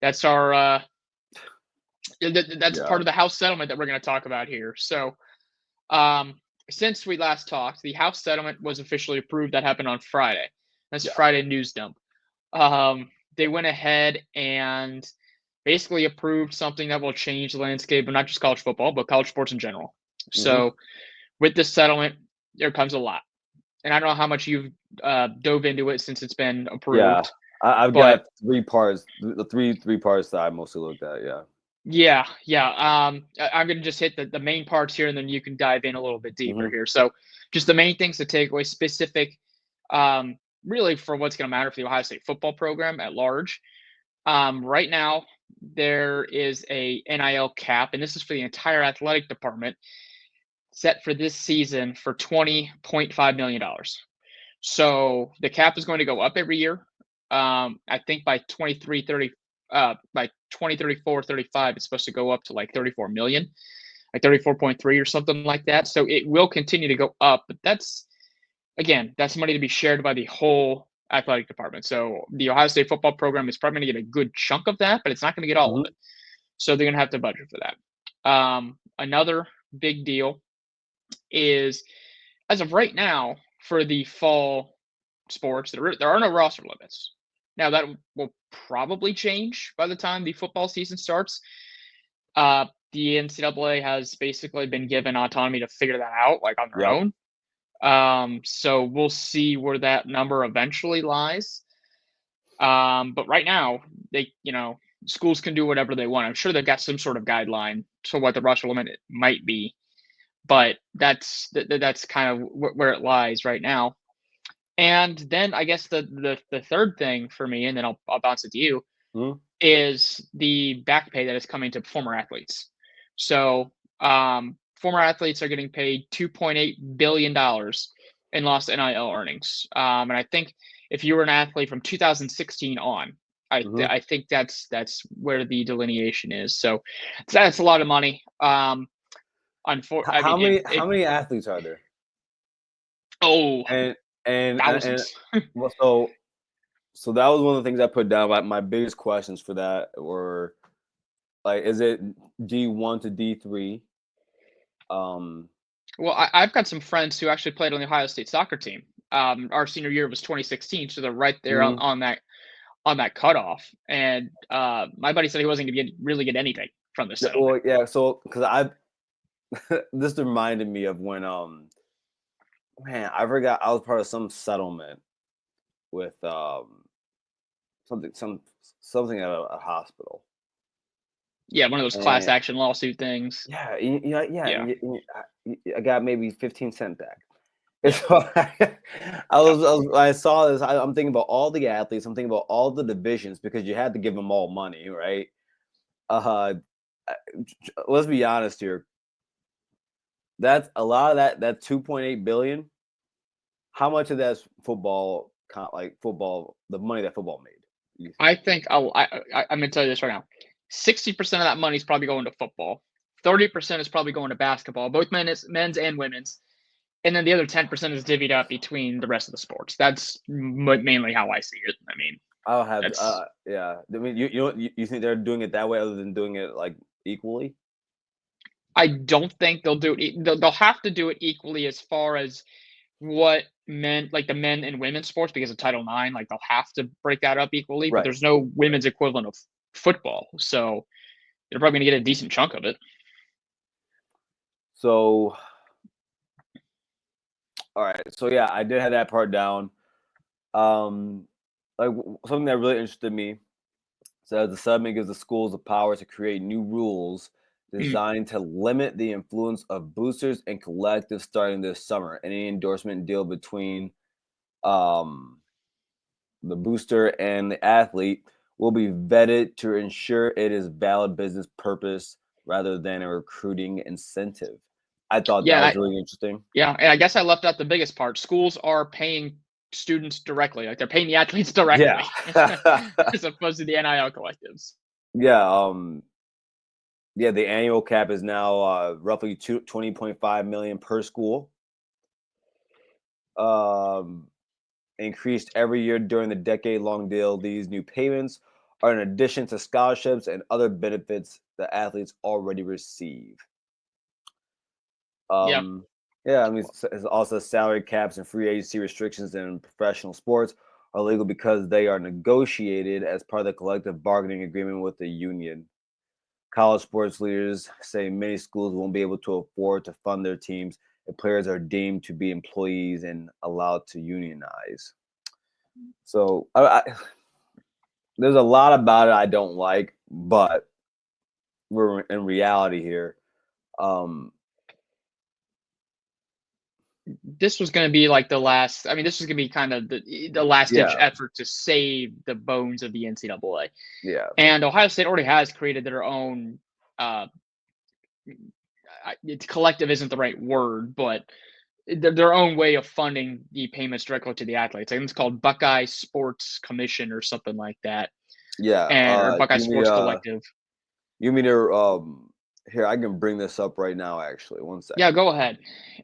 That's our that's Yeah. part of the House settlement that we're going to talk about here. So, um, since we last talked, the House settlement was officially approved. That happened on Friday. That's Yeah. Friday news dump. They went ahead and basically approved something that will change the landscape of not just college football, but college sports in general. Mm-hmm. So, with this settlement, there comes a lot. And I don't know how much you've dove into it since it's been Yeah. approved, I've but got 3 parts. The three parts that I mostly looked at. Yeah. yeah. I'm gonna just hit the main parts here, and then you can dive in a little bit deeper Mm-hmm. here. So, just the main things to take away, specific, really for what's gonna matter for the Ohio State football program at large. Right now, there is a NIL cap, and this is for the entire athletic department, set for this season for $20.5 million. So the cap is going to go up every year. I think by 2034, 35, it's supposed to go up to like 34 million, like 34.3 or something like that. So it will continue to go up, but that's money to be shared by the whole athletic department. So the Ohio State football program is probably going to get a good chunk of that, but it's not going to get all of Mm-hmm. it. So they're going to have to budget for that. Another big deal is, as of right now, for the fall sports, there are no roster limits. Now that will probably change by the time the football season starts. The NCAA has basically been given autonomy to figure that out, like on their Yep. own. So we'll see where that number eventually lies. But right now, schools can do whatever they want. I'm sure they've got some sort of guideline to what the roster limit might be, but that's kind of where it lies right now. And then I guess the third thing for me, and then I'll bounce it to you, Mm-hmm. is the back pay that is coming to former athletes. So former athletes are getting paid $2.8 billion in lost NIL earnings. And I think if you were an athlete from 2016 on, Mm-hmm. I think that's where the delineation is. So that's a lot of money. I How mean, how many athletes are there? oh, And thousands. well, so that was one of the things I put down. My biggest questions for that were like, is it D1 to D3? Um, Well, I've got some friends who actually played on the Ohio State soccer team. Our senior year was 2016, so they're right there mhm. on that cutoff. And my buddy said he wasn't going to really get anything from the settlement. Well, yeah. So because I this reminded me of when man, I forgot I was part of some settlement with something at a hospital. Yeah, one of those class And action lawsuit things. yeah, Yeah. I got maybe 15 cents back. And so I saw this. I'm thinking about all the athletes. I'm thinking about all the divisions because you had to give them all money, right? Uh, let's be honest here. That's a lot of that 2.8 billion. How much of that's football? Like football, the money that football made. You think? I think I'm going to tell you this right now. 60% of that money is probably going to football. 30% is probably going to basketball, both men's and women's. And then the other 10% is divvied up between the rest of the sports. That's mainly how I see it. I mean, I'll have that's yeah. I mean, you think they're doing it that way other than doing it like equally? I don't think they'll do it. They'll have to do it equally as far as what the men and women's sports, because of Title IX. Like they'll have to break that up equally. But Right. there's no women's equivalent of football, so they're probably going to get a decent chunk of it. So, all right. So yeah, I did have that part down. Like something that really interested me says the settlement gives the schools the power to create new rules designed to limit the influence of boosters and collectives starting this summer. Any endorsement deal between um, the booster and the athlete will be vetted to ensure it is valid business purpose rather than a recruiting incentive. I thought that Yeah, was really interesting. yeah, and I guess I left out the biggest part. Schools are paying students directly, like they're paying the athletes directly, Yeah. as opposed to the NIL collectives. Yeah. Yeah, the annual cap is now roughly 20.5 million per school. Um, increased every year during the decade-long deal. These new payments are in addition to scholarships and other benefits the athletes already receive. Yeah. Yeah, I mean, it's also salary caps and free agency restrictions in professional sports are legal because they are negotiated as part of the collective bargaining agreement with the union. College sports leaders say many schools won't be able to afford to fund their teams if players are deemed to be employees and allowed to unionize. So there's a lot about it I don't like, but we're in reality here. Um, This was going to be like the last. I mean, this was going to be kind of the last ditch yeah, effort to save the bones of the NCAA. yeah, And Ohio State already has created their own. Uh, it's collective isn't the right word, but their own way of funding the payments directly to the athletes. I think it's called Buckeye Sports Commission or something like that, yeah. and or Buckeye Sports Collective. You mean to here? I can bring this up right now. Actually, one Yeah, second. go ahead.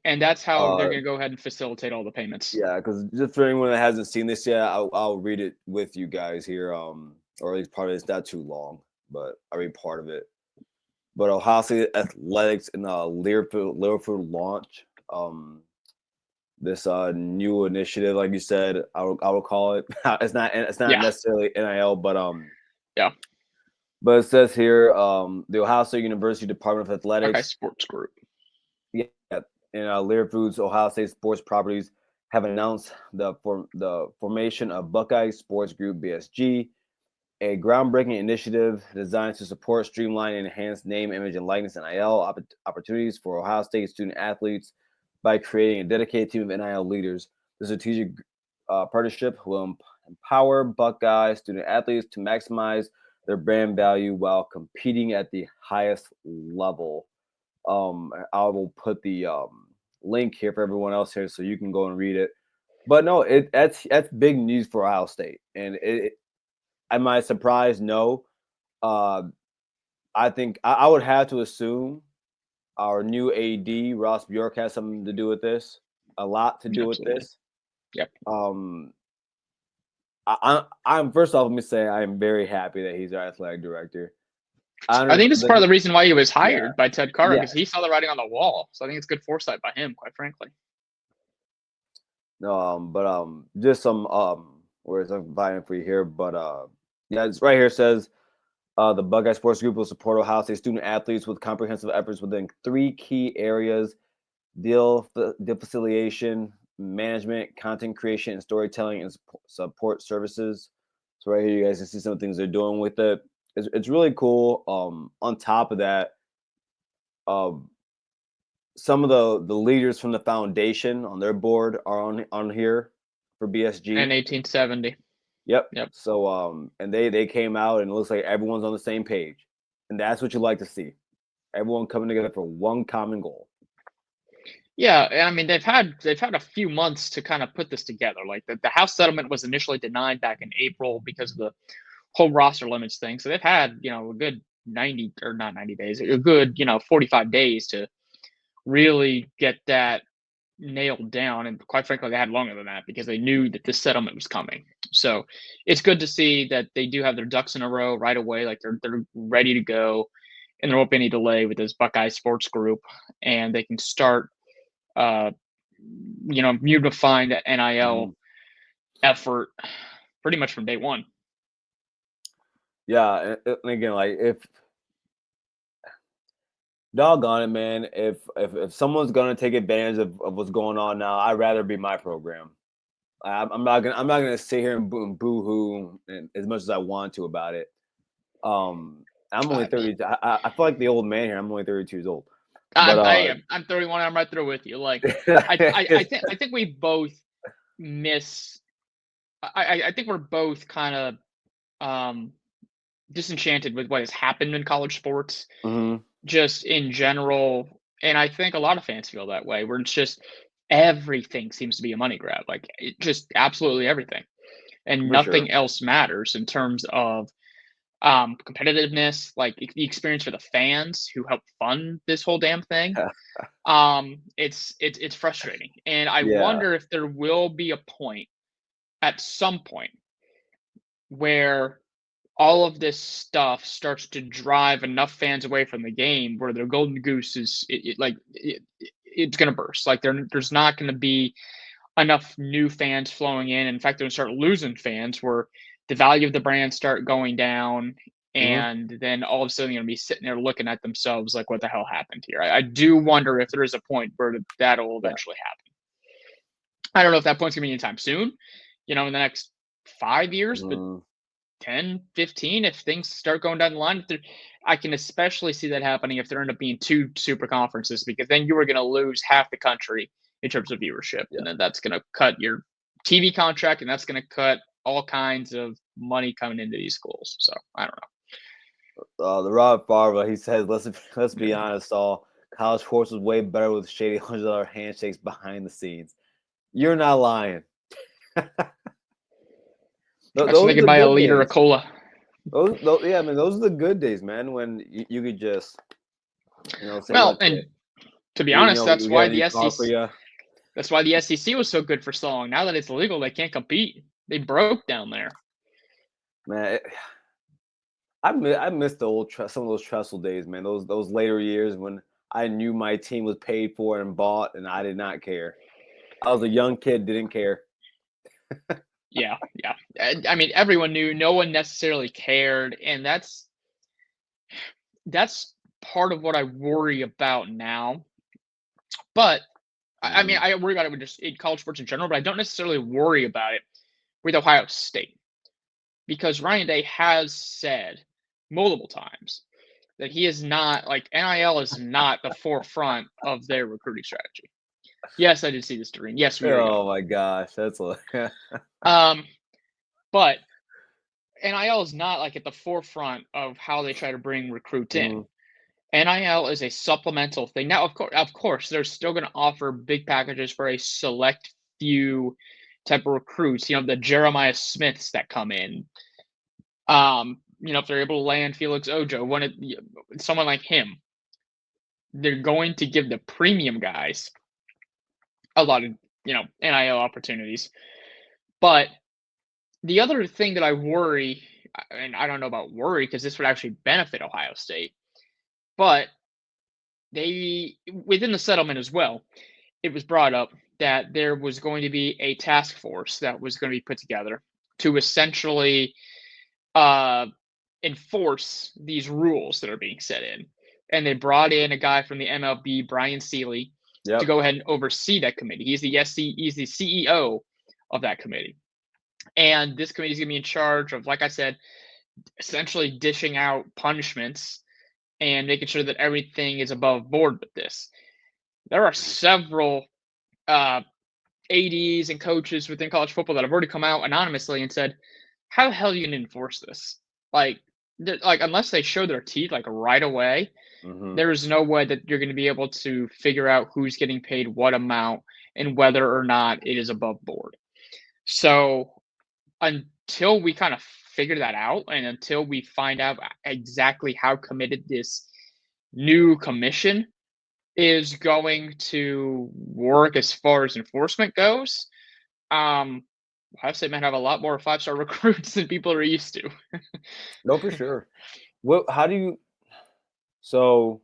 And that's how they're Uh, going to go ahead and facilitate all the payments. yeah, because just for anyone that hasn't seen this yet, I'll read it with you guys here. Or at least part of it's not too long, but I read part of it. But Ohio State Athletics in Liverpool launch this new initiative, like you said, I would call it. It's not Yeah, necessarily NIL, yeah. but it says here the Ohio State University Department of Buckeye Athletics, Sports Group. yeah, and Liverpool's Ohio State sports properties have announced the formation of Buckeye Sports Group (BSG), a groundbreaking initiative designed to support, streamline, and enhance name, image, and likeness NIL opportunities for Ohio State student athletes by creating a dedicated team of NIL leaders. The strategic partnership will empower Buckeye student athletes to maximize their brand value while competing at the highest level. I will put the link here for everyone else here so you can go and read it. But no, that's big news for Ohio State, and am I surprised? No. Uh, I think I would have to assume our new AD Ross Bjork has something to do with this, a lot to do with Absolutely. this. Yep. Um, I'm first off, let me say I am very happy that he's our athletic director. I I think this is part of understand. the reason why he was Yeah, hired by Ted Carter yeah. because he saw the writing on the wall. So I think it's good foresight by him, quite frankly. No, but just some words I'm finding for you here, but yeah, it's right here. It says the Buckeye Sports Group will support Ohio State student athletes with comprehensive efforts within three key areas: deal facilitation, management, content creation, and storytelling, and support services. So right here, you guys can see some of the things they're doing with it. It's really cool. On top of that, um, some of the leaders from the foundation on their board are on here for And BSG. 1870. Yep. Yep. So and they came out and it looks like everyone's on the same page, and that's what you like to see. Everyone coming together for one common goal. Yeah, and I mean they've had a few months to kind of put this together. Like the House settlement was initially denied back in April because of the whole roster limits thing. So they've had, a good 90 or not 90 days, a good, 45 days to really get that nailed down. And quite frankly, they had longer than that because they knew that this settlement was coming. So it's good to see that they do have their ducks in a row right away. Like they're ready to go, and there won't be any delay with this Buckeye Sports Group, and they can start, uh, unifying the Mhm. NIL effort pretty much from day one. Yeah, and again, like if doggone it, man, if someone's gonna take advantage of what's going on now, I'd rather be my program. I'm not gonna sit here and boo hoo as much as I want to about it. I'm only Uh, 30. I feel like the old man here. I'm only 32 years old, but I'm 31. I'm right there with you. Like I think we both miss. I think we're both kind of disenchanted with what has happened in college sports, Mhm, just in general. And I think a lot of fans feel that way, where it's just everything seems to be a money grab, like just absolutely everything, and for sure. nothing else matters in terms of competitiveness, like the experience for the fans who help fund this whole damn thing. It's frustrating, and I Yeah. wonder if there will be a point at some point where all of this stuff starts to drive enough fans away from the game where their golden goose is it's going to burst. Like there's not going to be enough new fans flowing in. In fact, they're going to start losing fans where the value of the brand start going down. Mhm. And then all of a sudden, you're going to be sitting there looking at themselves like, what the hell happened here? I do wonder if there is a point where that'll Yeah. eventually happen. I don't know if that point's going to be anytime soon, in the next 5 years, but Mhm. 10, 15, if things start going down the line, I can especially see that happening if there end up being two super conferences, because then you are going to lose half the country in terms of viewership. Yeah. And then that's going to cut your TV contract, and that's going to cut all kinds of money coming into these schools. So I don't The Rob Favre, he says, let's be know. honest, all college sports was way better with shady $100 handshakes behind the scenes. You're not lying. So they Those are could the buy a good liter of days. cola. Yeah, I mean, those are the good days, man. When you could just, say, Well, look, and to be we honest, know we got a new car for you. That's why the SEC was so good for so long. Now that it's legal, they can't compete. They broke down there. Man, I miss the some of those Trestle days, man. Those later years when I knew my team was paid for and bought, and I did not care. I was a young kid, didn't care. Yeah, yeah. I mean, everyone knew. No one necessarily cared, and that's part of what I worry about now. But I mean, Mhm. I worry about it with just in college sports in general, but I don't necessarily worry about it with Ohio State, because Ryan Day has said multiple times that he is not, like, NIL is not the forefront of their recruiting strategy. Yes, I did see this, Doreen. Yes, we are young. Oh my gosh, that's a Um, but NIL is not like at the forefront of how they try to bring recruits in. Mhm. NIL is a supplemental thing. Now, of course, they're still going to offer big packages for a select few type of recruits. The Jeremiah Smiths that come in. If they're able to land Felix Ojo, someone like him, they're going to give the premium guys a lot of NIL opportunities. But the other thing that I worry, and I don't know about worry because this would actually benefit Ohio State, but they within the settlement as well, it was brought up that there was going to be a task force that was going to be put together to essentially uh, enforce these rules that are being set in. And they brought in a guy from the MLB, Brian Seeley, to Yep. go ahead and oversee that committee. He's the CEO of that committee. And this committee is going to be in charge of, like I said, essentially dishing out punishments and making sure that everything is above board with this. There are several uh, ADs and coaches within college football that have already come out anonymously and said, "How the hell are you going to enforce this? Like, unless they show their teeth like right away, Mhm. there is no way that you're going to be able to figure out who's getting paid what amount and whether or not it is above board." So until we kind of figure that out and until we find out exactly how committed this new commission is going to work as far as enforcement goes, Ohio State might have a lot more five-star recruits than people are used to. No, for sure. Well, so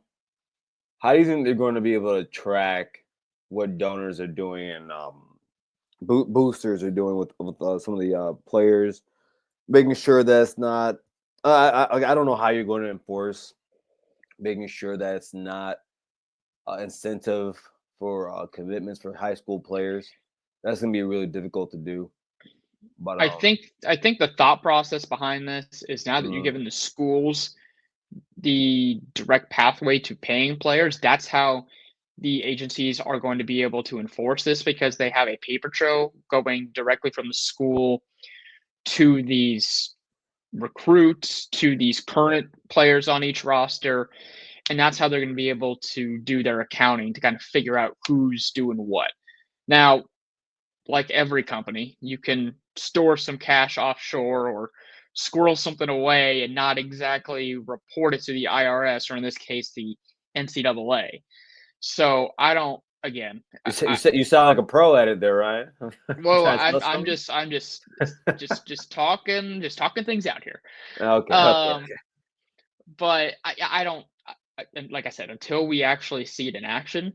how do you think they're going to be able to track what donors are doing and boosters are doing with some of the players, making sure that's not. I don't know how you're going to enforce making sure that it's not incentive for commitments for high school players. That's going to be really difficult to do. But I think the thought process behind this is now that you're mhm, giving the schools the direct pathway to paying players, that's how the agencies are going to be able to enforce this, because they have a paper trail going directly from the school to these recruits, to these current players on each roster, and that's how they're going to be able to do their accounting to kind of figure out who's doing what. Now, like every company, you can store some cash offshore or squirrel something away and not exactly report it to the IRS, or in this case, the NCAA. So I don't again, You sound like a pro at it there, Ryan. well, Trying to I'm sell I'm something? just I'm just talking things out here. Okay, okay, Um, okay. but I don't and like I said, until we actually see it in action,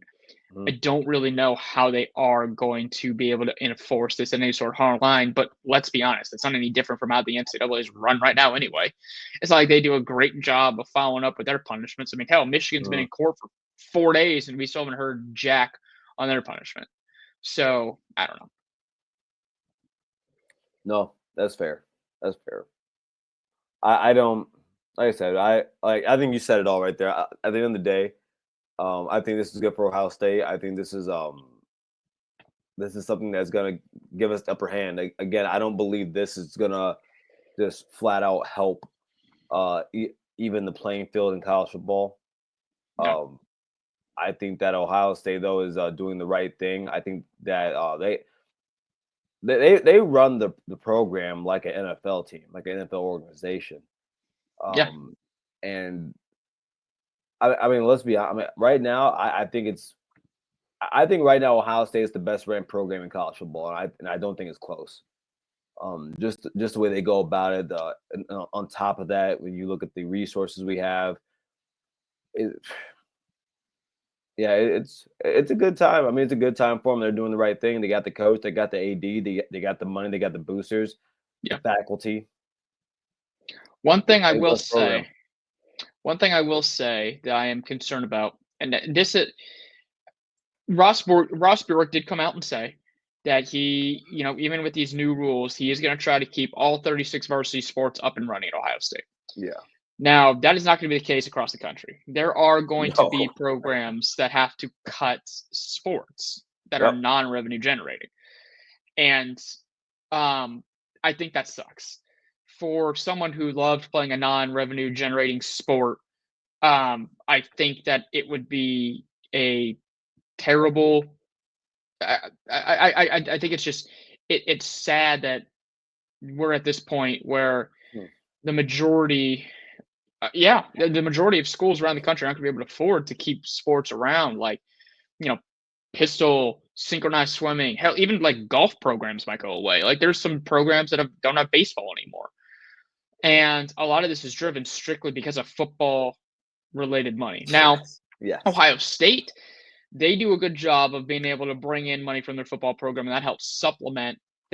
I Mhm. don't really know how they are going to be able to enforce this in any sort of hard line. But let's be honest, it's not any different from how the NCAA is run right now anyway. It's not like they do a great job of following up with their punishments. I mean, hell, Michigan's been Mhm. in court for 4 days and we still haven't heard jack on their punishment. So I don't know. No, that's fair. That's fair. I don't like I said, I think you said it all right there. At the end of the day, I think this is good for Ohio State. I think this is something that's gonna give us the upper hand. Again, I don't believe this is gonna just flat out help even the playing field in college football. No. Um, I think that Ohio State though is doing the right thing. I think that they run the program like an NFL team, like an NFL organization. Yeah. Um, and I mean, let's be honest. I mean, right now, I think I think right now Ohio State is the best ranked program in college football, and I don't think it's close. Just the way they go about it. And, on top of that, when you look at the resources we have, it, yeah, it's a good time. I mean, it's a good time for them. They're doing the right thing. They got the coach, they got the AD, they got the money, they got the boosters, the Yeah. faculty. One thing I A will plus say, program. one thing I will say that I am concerned about, and this is Ross Bjork did come out and say that he, even with these new rules, he is going to try to keep all 36 varsity sports up and running at Ohio State. Yeah. Now, that is not going to be the case across the country. There are going to be No. programs that have to cut sports that are Yep. non-revenue generating. And I think that sucks. For someone who loved playing a non-revenue generating sport, I think that it would be a terrible. I think it's just it's sad that we're at this point where Hmm. the majority, yeah, the majority of schools around the country aren't going to be able to afford to keep sports around, like you know, pistol, synchronized swimming, hell, even like golf programs might go away. Like there's some programs that don't have baseball anymore, and a lot of this is driven strictly because of football related money. Now, Yes. Yes. Ohio State, they do a good job of being able to bring in money from their football program, and that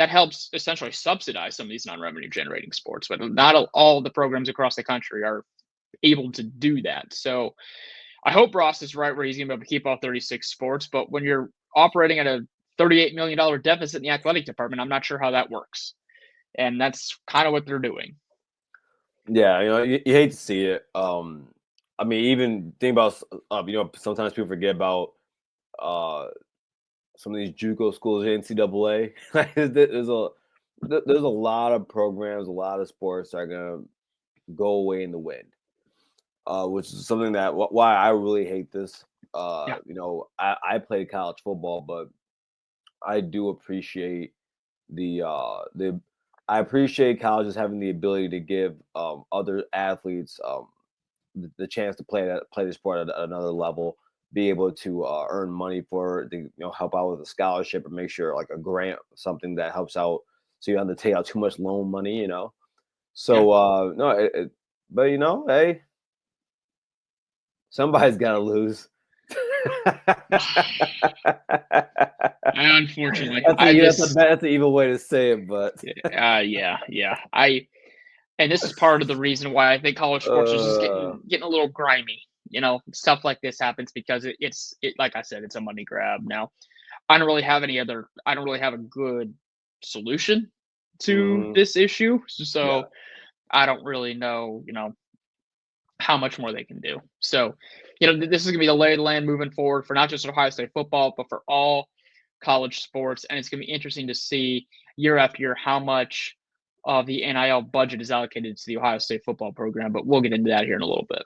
helps essentially subsidize some of these non-revenue generating sports. But not all the programs across the country are able to do that. So I hope Ross is right where he's going to be able to keep all 36 sports. But when you're operating at a $38 million deficit in the athletic department, I'm not sure how that works. And that's kind of what they're doing. Yeah, you hate to see it. I mean, even think about sometimes people forget about uh some of these JUCO schools, NCAA. Like, there's a lot of programs, a lot of sports that are gonna go away in the wind. Which is something that why I really hate this. Yeah. I played college football, but I do appreciate the I appreciate colleges having the ability to give other athletes the chance to play the sport at another level, be able to earn money for the help out with a scholarship or make sure like a grant, something that helps out, so you don't have to take out too much loan money. Yeah. So no, but hey, somebody's got to lose. Unfortunately, That's an evil way to say it, but yeah. And this is part of the reason why I think college sports is just uh, getting a little grimy. Stuff like this happens because it's like I said, it's a money grab. Now, I don't really have a good solution to mhm, this issue. yeah, So I don't really know, how much more they can do. So, this is going to be the lay of the land moving forward for not just Ohio State football, but for all college sports. And it's going to be interesting to see year after year how much of the NIL budget is allocated to the Ohio State football program. But we'll get into that here in a little bit.